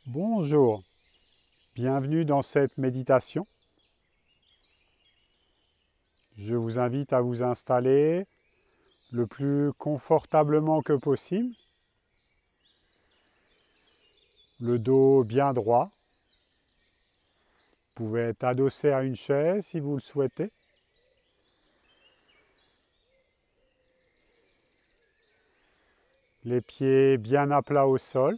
Bonjour, bienvenue dans cette méditation. Je vous invite à vous installer le plus confortablement que possible, le dos bien droit. Vous pouvez être adossé à une chaise si vous le souhaitez. Les pieds bien à plat au sol.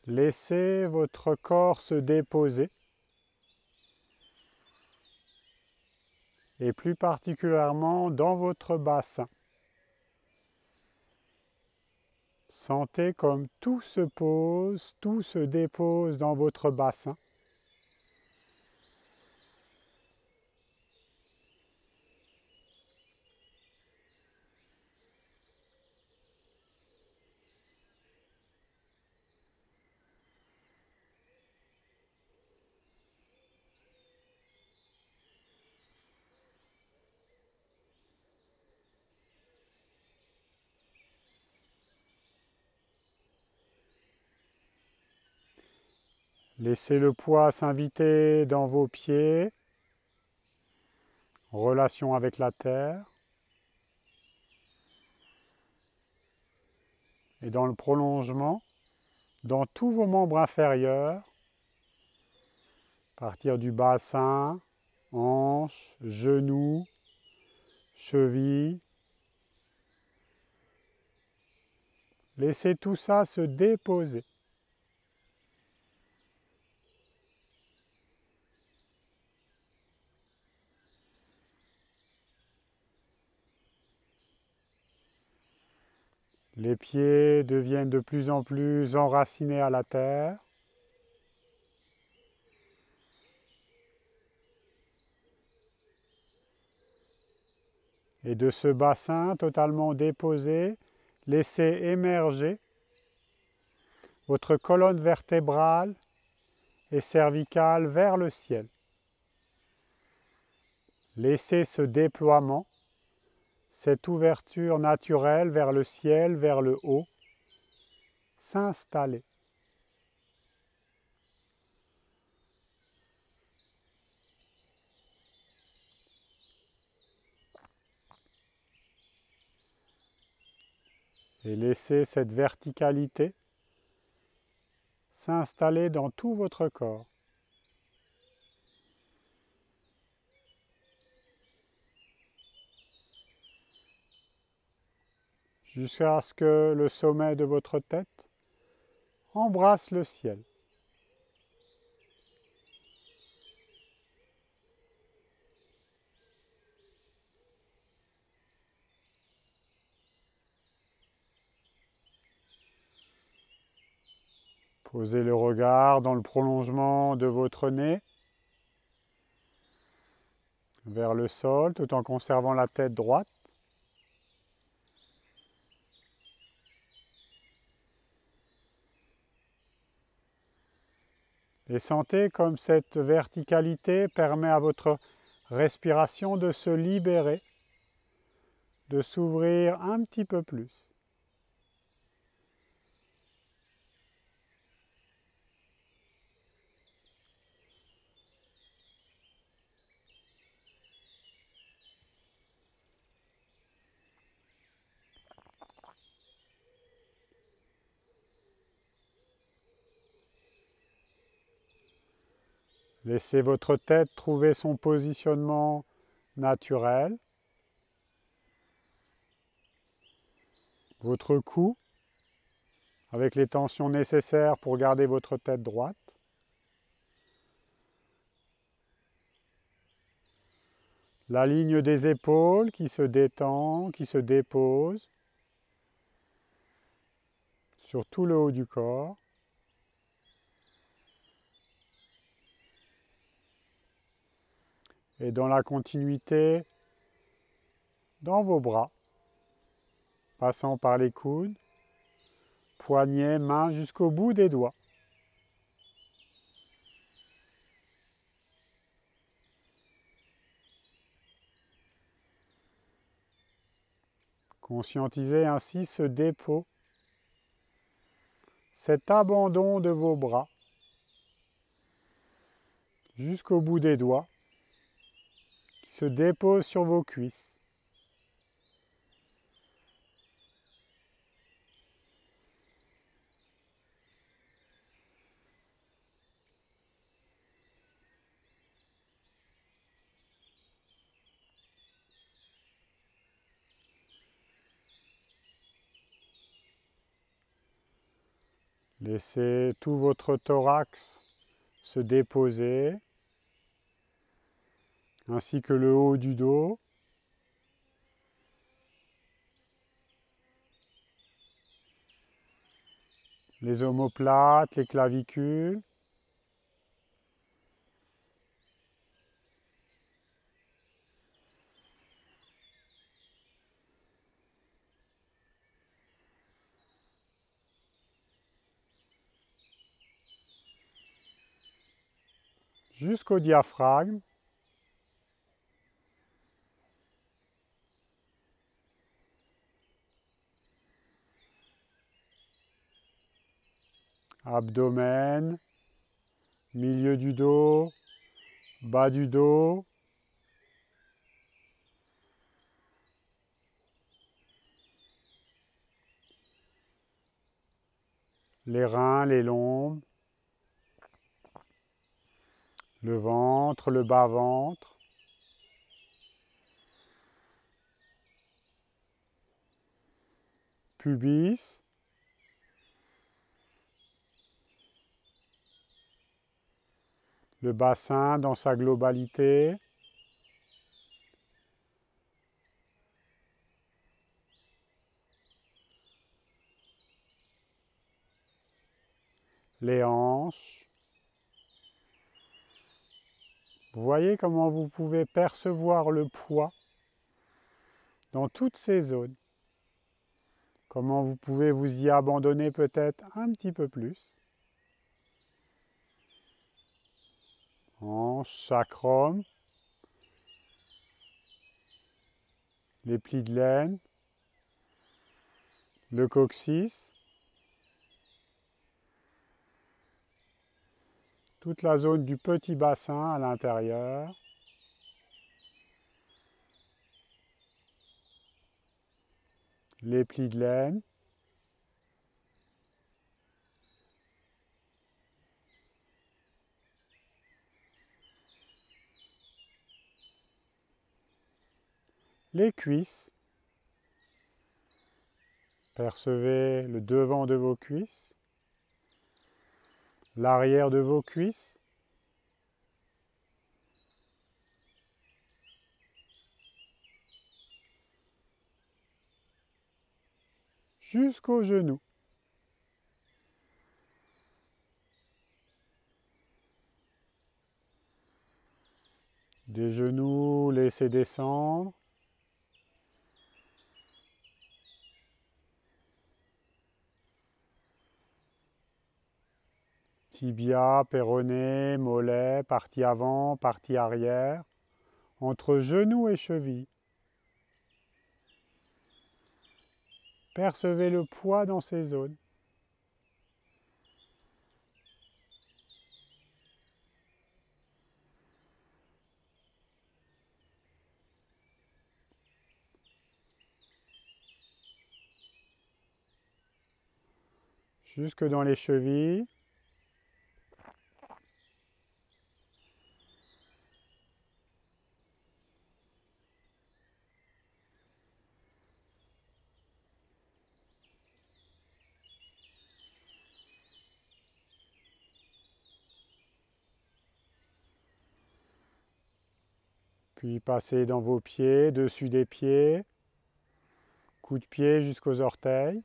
Laissez votre corps se déposer et plus particulièrement dans votre bassin. Sentez comme tout se pose, tout se dépose dans votre bassin. Laissez le poids s'inviter dans vos pieds, en relation avec la terre. Et dans le prolongement, dans tous vos membres inférieurs, à partir du bassin, hanches, genoux, chevilles. Laissez tout ça se déposer. Les pieds deviennent de plus en plus enracinés à la terre. Et de ce bassin totalement déposé, laissez émerger votre colonne vertébrale et cervicale vers le ciel. Laissez ce déploiement, cette ouverture naturelle vers le ciel, vers le haut, s'installer. Et laissez cette verticalité s'installer dans tout votre corps. Jusqu'à ce que le sommet de votre tête embrasse le ciel. Posez le regard dans le prolongement de votre nez vers le sol tout en conservant la tête droite. Et sentez comme cette verticalité permet à votre respiration de se libérer, de s'ouvrir un petit peu plus. Laissez votre tête trouver son positionnement naturel. Votre cou, avec les tensions nécessaires pour garder votre tête droite. La ligne des épaules qui se détend, qui se dépose sur tout le haut du corps. Et dans la continuité, dans vos bras, passant par les coudes, poignets, mains jusqu'au bout des doigts. Conscientisez ainsi ce dépôt, cet abandon de vos bras jusqu'au bout des doigts qui se déposent sur vos cuisses. Laissez tout votre thorax se déposer, ainsi que le haut du dos. Les omoplates, les clavicules. Jusqu'au diaphragme. Abdomen, milieu du dos, bas du dos. Les reins, les lombes. Le ventre, le bas-ventre. Pubis. Le bassin dans sa globalité. Les hanches. Vous voyez comment vous pouvez percevoir le poids dans toutes ces zones. Comment vous pouvez vous y abandonner peut-être un petit peu plus. Hanche, sacrum, les plis de laine, le coccyx, toute la zone du petit bassin à l'intérieur. Les plis de laine. Les cuisses. Percevez le devant de vos cuisses, l'arrière de vos cuisses, jusqu'aux genoux. Des genoux, laissez descendre. Tibia, péroné, mollet, partie avant, partie arrière, entre genoux et chevilles. Percevez le poids dans ces zones. Jusque dans les chevilles. Puis passez dans vos pieds, dessus des pieds, coup de pied jusqu'aux orteils.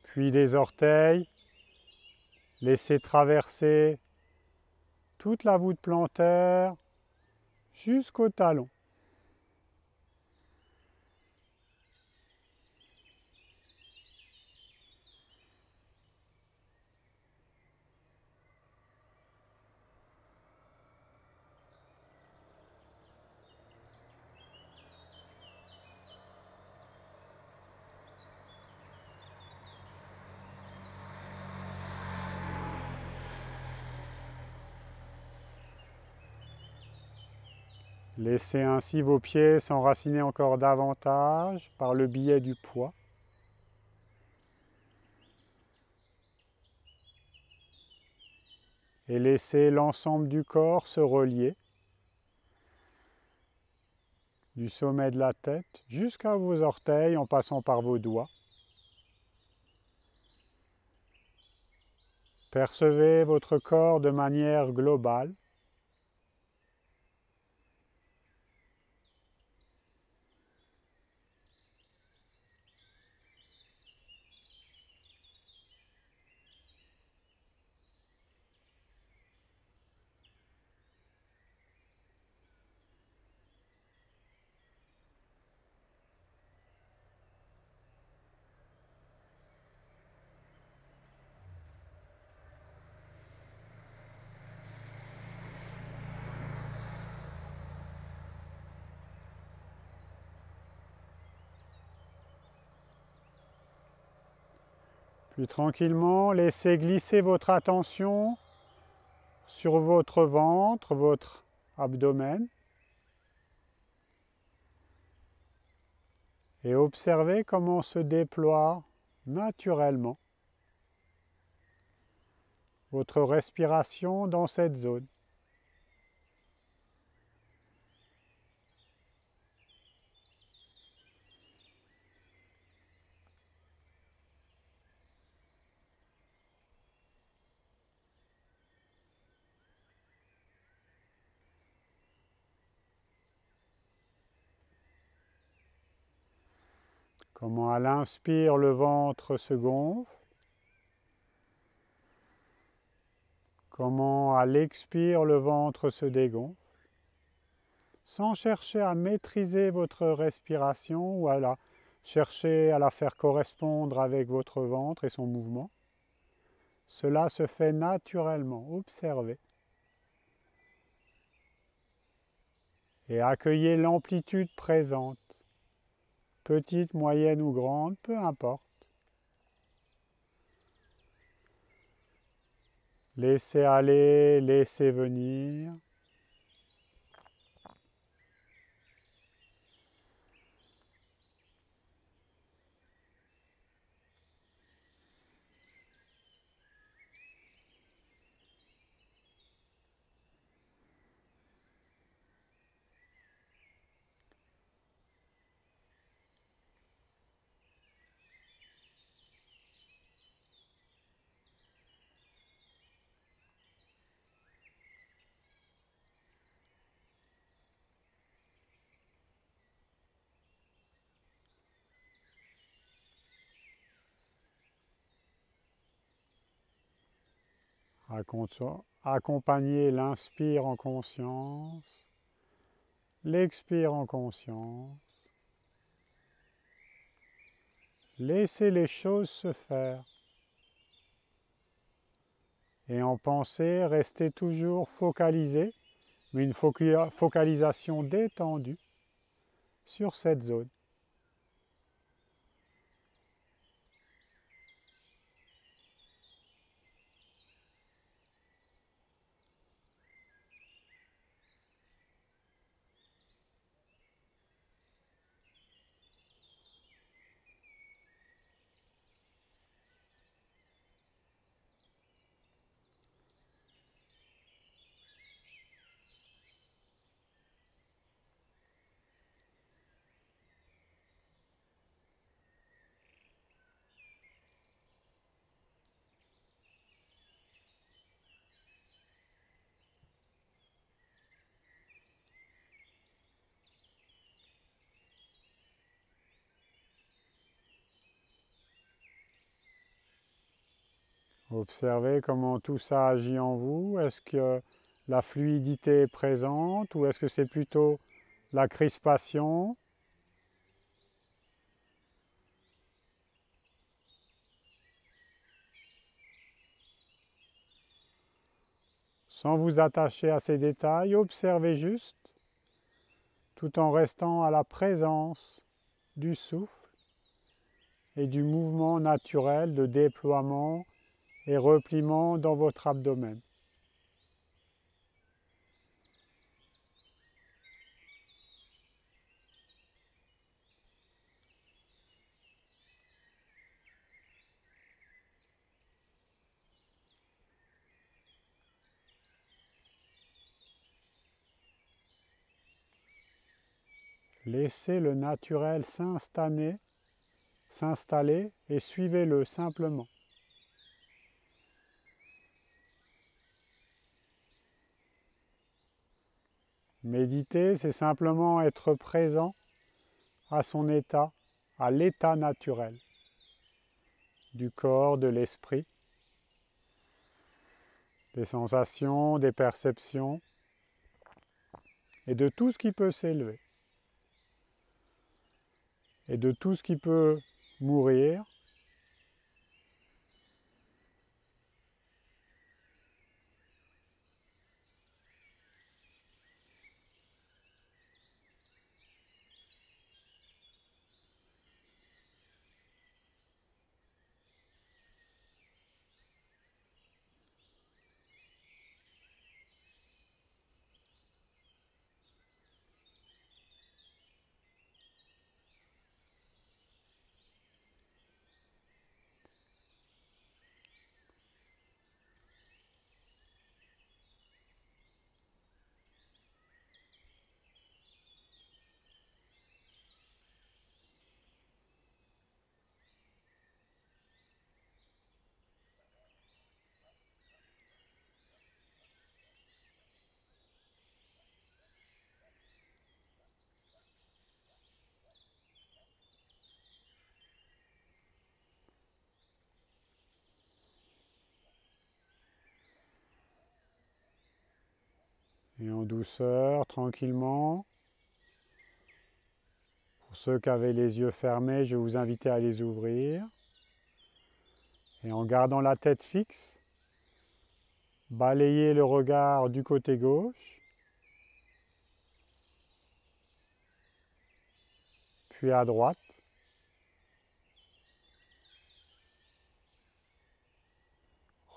Puis des orteils, laissez traverser toute la voûte plantaire jusqu'au talon. Laissez ainsi vos pieds s'enraciner encore davantage par le biais du poids. Et laissez l'ensemble du corps se relier du sommet de la tête jusqu'à vos orteils en passant par vos doigts. Percevez votre corps de manière globale. Puis tranquillement, laissez glisser votre attention sur votre ventre, votre abdomen. Et observez comment se déploie naturellement votre respiration dans cette zone. Comment à l'inspire, le ventre se gonfle. Comment à l'expire, le ventre se dégonfle. Sans chercher à maîtriser votre respiration ou à chercher à la faire correspondre avec votre ventre et son mouvement. Cela se fait naturellement. Observez. Et accueillez l'amplitude présente. Petite, moyenne ou grande, peu importe. Laissez aller, laissez venir. Accompagnez l'inspire en conscience, l'expire en conscience. Laissez les choses se faire. Et en pensée, restez toujours focalisé, mais une focalisation détendue sur cette zone. Observez comment tout ça agit en vous. Est-ce que la fluidité est présente ou est-ce que c'est plutôt la crispation? Sans vous attacher à ces détails, observez juste, tout en restant à la présence du souffle et du mouvement naturel de déploiement et repliement dans votre abdomen. Laissez le naturel s'installer et suivez-le simplement. Méditer, c'est simplement être présent à son état, à l'état naturel du corps, de l'esprit, des sensations, des perceptions et de tout ce qui peut s'élever et de tout ce qui peut mourir. Et en douceur, tranquillement. Pour ceux qui avaient les yeux fermés, je vais vous inviter à les ouvrir. Et en gardant la tête fixe, balayez le regard du côté gauche, puis à droite.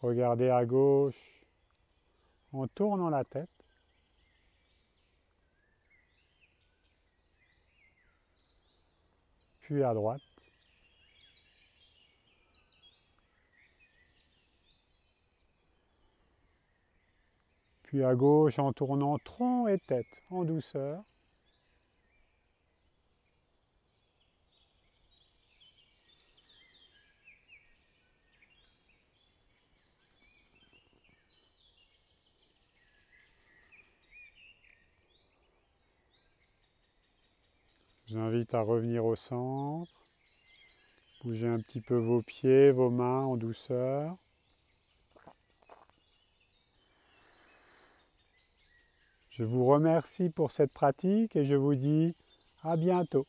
Regardez à gauche en tournant la tête. Puis à droite. Puis à gauche en tournant tronc et tête en douceur. Je vous invite à revenir au centre. Bougez un petit peu vos pieds, vos mains en douceur. Je vous remercie pour cette pratique et je vous dis à bientôt.